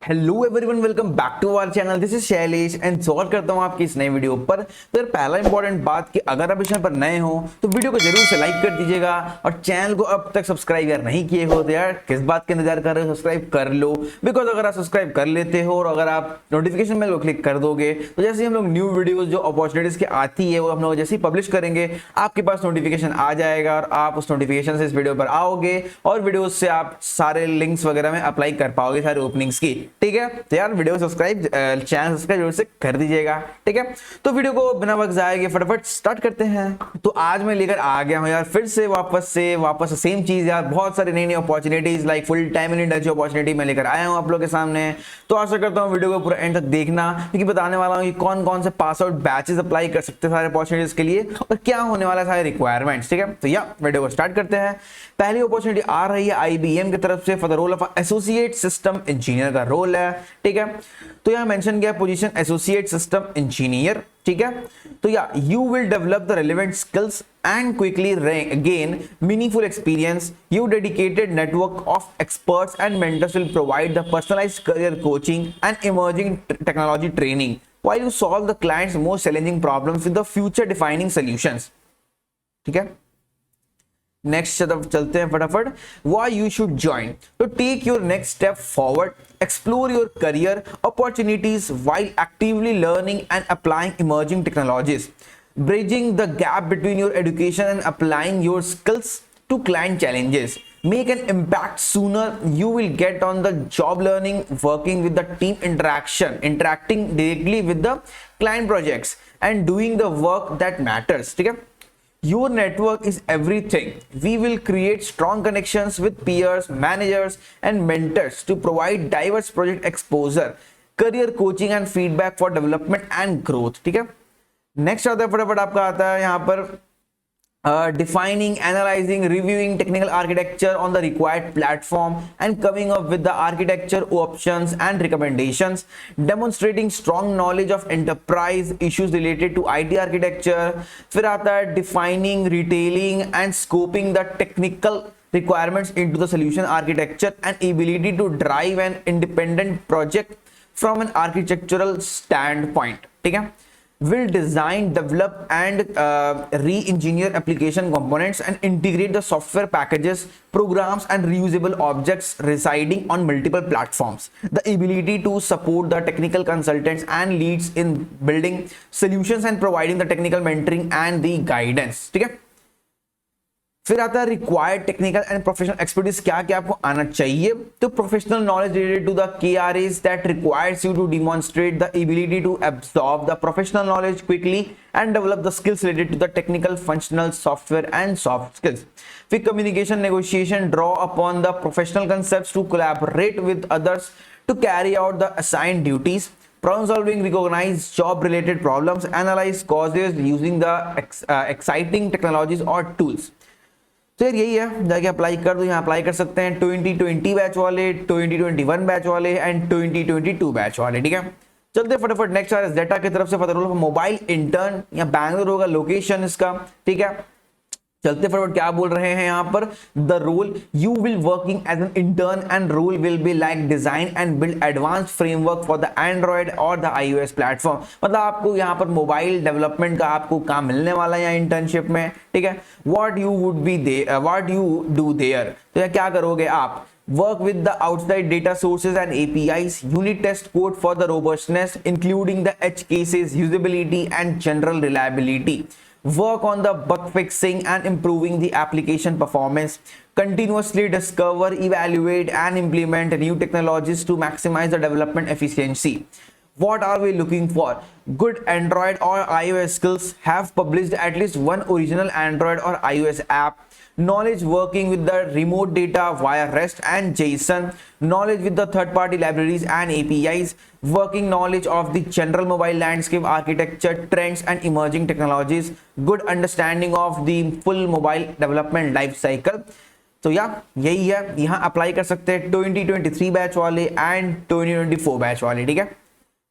Hello everyone, welcome back to our channel. This is Shailesh and स्वागत करता हूं आपकी इस नई वीडियो पर। तो यार पहला इंपॉर्टेंट बात कि अगर आप इस चैनल पर नए हो तो वीडियो को जरूर से लाइक कर दीजिएगा और चैनल को अब तक सब्सक्राइब यार नहीं किए हो तो यार किस बात का इंतजार कर रहे हो, सब्सक्राइब कर लो। बिकॉज अगर आप सब्सक्राइब कर लेते हो और अगर आप नोटिफिकेशन बेल को क्लिक कर दोगे तो जैसे ही हम लोग न्यू वीडियोज जो अपॉर्चुनिटीज की आती है वो हम लोग जैसे ही पब्लिश करेंगे आपके पास नोटिफिकेशन आ जाएगा और आप उस नोटिफिकेशन से इस वीडियो पर आओगे और वीडियो से आप सारे लिंक्स वगैरह में अप्लाई कर पाओगे, सारे ओपनिंग्स की। ठीक है, तो यार वीडियो सब्सक्राइब चैनल सब्सक्राइब जरूर से कर दीजिएगा। ठीक है, तो वीडियो को बिना वक्त जाए के फटाफट स्टार्ट करते हैं। तो आज मैं लेकर आ गया हूं यार फिर से वापस सेम चीज यार, बहुत सारी नई नई opportunities like full time in industry opportunity मैं लेकर आया हूं आप लोगों के सामने। तो आशा करता हूं वीडियो को पूरा एंड तक देखना, क्योंकि बताने वाला हूं कि कौन कौन से पास आउट बैचेस अप्लाई कर सकते हैं सारे अपॉर्चुनिटीज के लिए और क्या होने वाला है सारे रिक्वायरमेंट्स। ठीक है, तो या वीडियो को स्टार्ट करते हैं। पहली अपॉर्चुनिटी आ रही है आईबीएम की तरफ से for the role of associate system engineer का रोल है। ठीक है, तो यहां मेंशन किया पोजीशन एसोसिएट सिस्टम इंजीनियर। ठीक है, तो या you will develop the relevant skills and quickly gain meaningful experience. Your dedicated network of experts and mentors will provide the personalized career coaching and emerging technology training while you solve the client's most challenging problems with the future defining solutions. ठीक है, next चलते हैं फटाफट। Why you should join? To take your next step forward, explore your career opportunities while actively learning and applying emerging technologies, bridging the gap between your education and applying your skills to client challenges. Make an impact sooner. You will get on the job learning, working with the team interacting directly with the client projects and doing the work that matters. ठीक है, your network is everything. We will create strong connections with peers, managers and mentors to provide diverse project exposure, career coaching and feedback for development and growth. ठीक है, next आता है फटाफट आपका आता है यहाँ पर defining, analyzing, reviewing technical architecture on the required platform and coming up with the architecture options and recommendations, demonstrating strong knowledge of enterprise issues related to IT architecture. फिर आता है defining, retailing and scoping the technical requirements into the solution architecture and ability to drive an independent project from an architectural standpoint. ठीक है, will design, develop and re-engineer application components and integrate the software packages, programs and reusable objects residing on multiple platforms. The ability to support the technical consultants and leads in building solutions and providing the technical mentoring and the guidance. ठीक है, फिर आता है required technical and professional expertise, क्या क्या आपको आना चाहिए। तो professional knowledge related to the KRAs that requires you to demonstrate the ability to absorb the professional knowledge quickly and develop the skills related to the technical, functional, software and soft skills. फिर communication, negotiation, draw upon the professional concepts to collaborate with others to carry out the assigned duties, problem solving, recognize job related problems, analyze causes using the exciting technologies or tools. तो यार यही है, जाके apply कर दो। यहाँ apply कर सकते हैं 2020 बैच वाले, 2021 बैच वाले एंड 2022 बैच वाले। ठीक है, चलते फटाफट नेक्स्ट आ रहा है जेटा की तरफ से for the role of mobile intern, या बैंगलोर होगा लोकेशन इसका। ठीक है, चलते फटाफट क्या बोल रहे हैं यहाँ पर, the role you will working as an intern and role will be like design and build advanced framework for the Android और द iOS प्लेटफॉर्म। मतलब आपको यहाँ पर मोबाइल डेवलपमेंट का आपको काम मिलने वाला है यहाँ इंटर्नशिप में। ठीक है, व्हाट यू डू देयर, तो यहाँ क्या करोगे आप, work with the outside data sources and APIs, unit test code for the robustness including the edge cases, usability and general reliability, work on the bug fixing and improving the application performance, continuously discover, evaluate and implement new technologies to maximize the development efficiency. What are we looking for? Good Android or iOS skills, have published at least one original Android or iOS app, knowledge working with the remote data via REST and JSON, knowledge with the third-party libraries and APIs, working knowledge of the general mobile landscape, architecture, trends and emerging technologies, good understanding of the full mobile development life cycle. तो यही है, यहाँ apply कर सकते हैं 2023 batch वाले and 2024 batch वाले। ठीक है,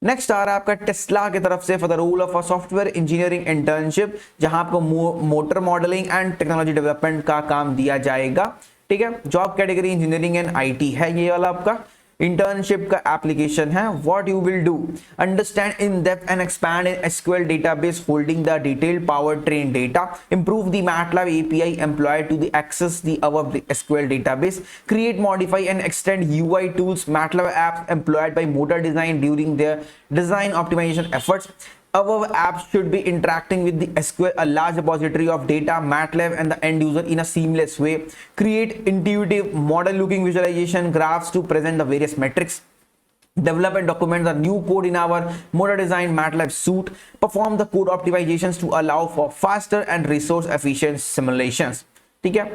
नेक्स्ट आ रहा है आपका टेस्ला की तरफ से for the role of a software engineering internship, जहां आपको motor modelling and technology development का काम दिया जाएगा। ठीक है, job category engineering and IT है ये वाला आपका। इंटर्नशिप का एप्लीकेशन है, what you will do, understand in depth and expand in SQL database holding the detailed power train data, improve the MATLAB API employed to the access the above SQL database, create, modify and extend UI tools, MATLAB apps employed by motor design during their design optimization efforts. Above apps should be interacting with the SQL, a large repository of data, MATLAB and the end user in a seamless way. Create intuitive model looking visualization graphs to present the various metrics. Develop and document the new code in our motor design MATLAB suite. Perform the code optimizations to allow for faster and resource efficient simulations. ठीक है,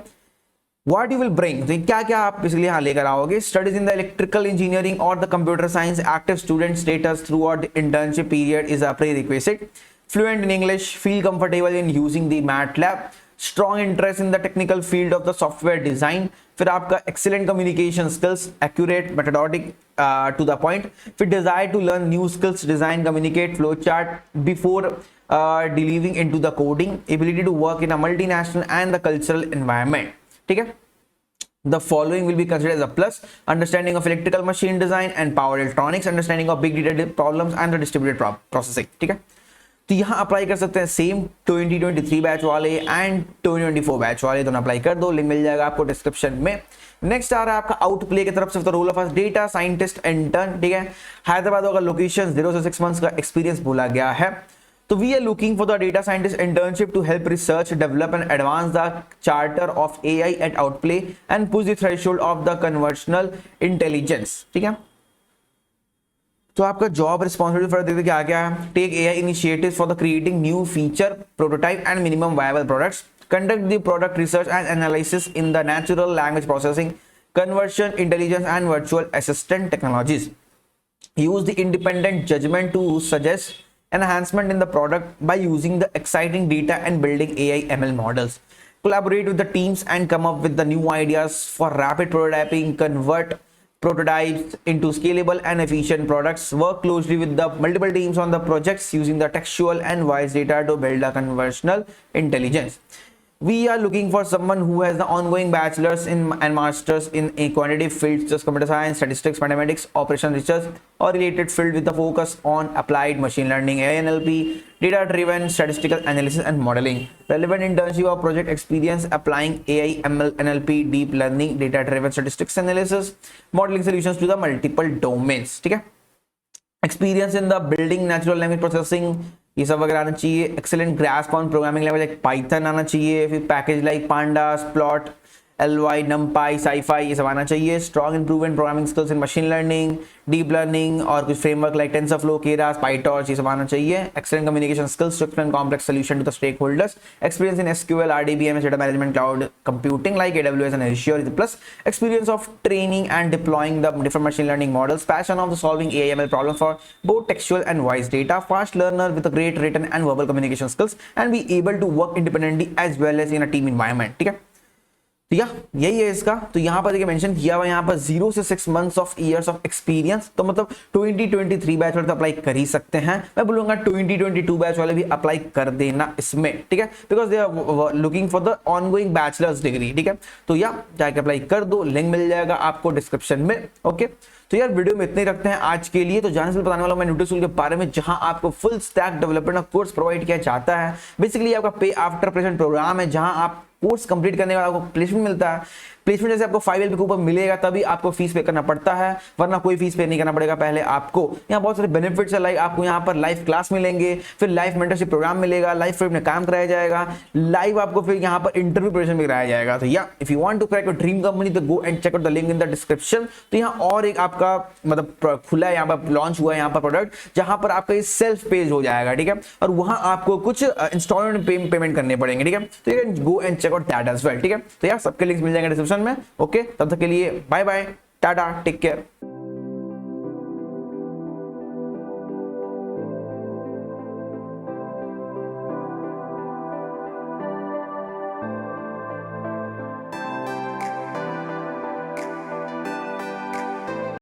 What you will bring, तो क्या क्या आप इसलिए यहाँ लेकर आओगे? Studies in the electrical engineering or the computer science, active student status throughout the internship period is a prerequisite. Fluent in English, feel comfortable in using the MATLAB, strong interest in the technical field of the software design. फिर आपका excellent communication skills, accurate, methodologic to the point. फिर desire to learn new skills, design, communicate, flowchart before deliving into the coding. Ability to work in a multinational and the cultural environment. ठीक है, the following will be considered as a plus: understanding of electrical machine design and power electronics, understanding of big data problems and the distributed processing. ठीक है, तो यहाँ apply कर सकते हैं same 2023 batch वाले एंड 2024 बैच वाले, दोनों अप्लाई कर दो, लिंक मिल जाएगा आपको डिस्क्रिप्शन में। नेक्स्ट आ रहा है आपका आउटप्ले की तरफ से, तो role of data scientist intern, ठीक है, हैदराबाद होगा, लोकेशन 0 से 6 मंथ्स का एक्सपीरियंस बोला गया है। So we are looking for the data scientist internship to help research, develop and advance the charter of AI at Outplay and push the threshold of the conversational intelligence. ठीक है, तो आपका job responsibility for देखते क्या क्या है? Take AI initiatives for the creating new feature, prototype and minimum viable products. Conduct the product research and analysis in the natural language processing, conversion intelligence and virtual assistant technologies. Use the independent judgment to suggest enhancement in the product by using the exciting data and building AI ML models. Collaborate with the teams and come up with the new ideas for rapid prototyping, convert prototypes into scalable and efficient products. Work closely with the multiple teams on the projects using the textual and voice data to build a conversational intelligence. We are looking for someone who has the ongoing bachelor's and master's in a quantitative fields such as computer science, statistics, mathematics, operational research or related field with a focus on applied machine learning, AI NLP, data-driven statistical analysis and modeling. Relevant internship or project experience applying AI, ML, NLP, deep learning, data-driven statistics analysis, modeling solutions to the multiple domains. ठीक है, experience in the building natural language processing, ये सब वगैरह आना चाहिए। Excellent grasp on programming language like Python आना चाहिए। फिर package like pandas, plot, ly, numpy, scipy ये सब आना चाहिए। Strong improvement programming skills in machine learning, deep learning और कुछ framework like TensorFlow, Keras, PyTorch ये सब आना चाहिए। Excellent communication skills to explain complex solution to the stakeholders. Experience in SQL, RDBMS, data management, cloud computing like AWS and Azure is a plus. Experience of training and deploying the different machine learning models. Passion of the solving AI/ML problem for both textual and voice data. Fast learner with a great written and verbal communication skills and be able to work independently as well as in a team environment. ठीक है, तो यही है इसका। तो यहाँ पर देखिए मेंशन किया हुआ यहाँ पर 0 से 6 months of years of experience, तो मतलब 2023 बैच वाले तो अप्लाई कर ही सकते हैं। मैं बोलूंगा 2022 बैच वाले भी अप्लाई कर देना इसमें, ठीक है, because they are looking for the ongoing bachelor's degree. ठीक है, तो जाके अप्लाई कर दो, लिंक मिल जाएगा आपको डिस्क्रिप्शन में। ओके, तो यार वीडियो में इतने ही रखते हैं आज के लिए। तो जाने से बताने वाला हूं मैं न्यूट्रीसूल के बारे में, जहां आपको फुल स्टैक डेवलपमेंट का कोर्स प्रोवाइड किया जाता है। बेसिकली आपका पे आफ्टर प्लेसमेंट प्रोग्राम है, जहां आप कोर्स कंप्लीट करने के बाद आपको प्लेसमेंट मिलता है। प्लेसमेंट जैसे आपको 5L के ऊपर मिलेगा तभी आपको फीस पे करना पड़ता है, वरना कोई फीस पे नहीं करना पड़ेगा पहले आपको। यहाँ बहुत सारे बेनिफिट्स है, लाइक आपको यहाँ पर लाइव क्लास मिलेंगे, फिर लाइव मेंटरशिप प्रोग्राम मिलेगा, लाइव फ्री में काम कराया जाएगा, लाइव आपको फिर यहाँ पर इंटरव्यू प्रिपरेशन भी कराया जाएगा। तो if you want to crack your dream company तो go and check out the link in the description. तो यहाँ और एक आपका मतलब खुला है, यहाँ पर लॉन्च हुआ है यहाँ पर प्रोडक्ट, जहां पर आपका सेल्फ पेज हो जाएगा। ठीक है, और वहां आपको कुछ इंस्टॉलमेंट पेमेंट करने पड़ेंगे। ठीक है, तो you can go and check out that as well. ठीक है, तो सबके लिंक्स मिल जाएंगे डिस्क्रिप्शन में। ओके, तब तक के लिए bye bye, tata, take care.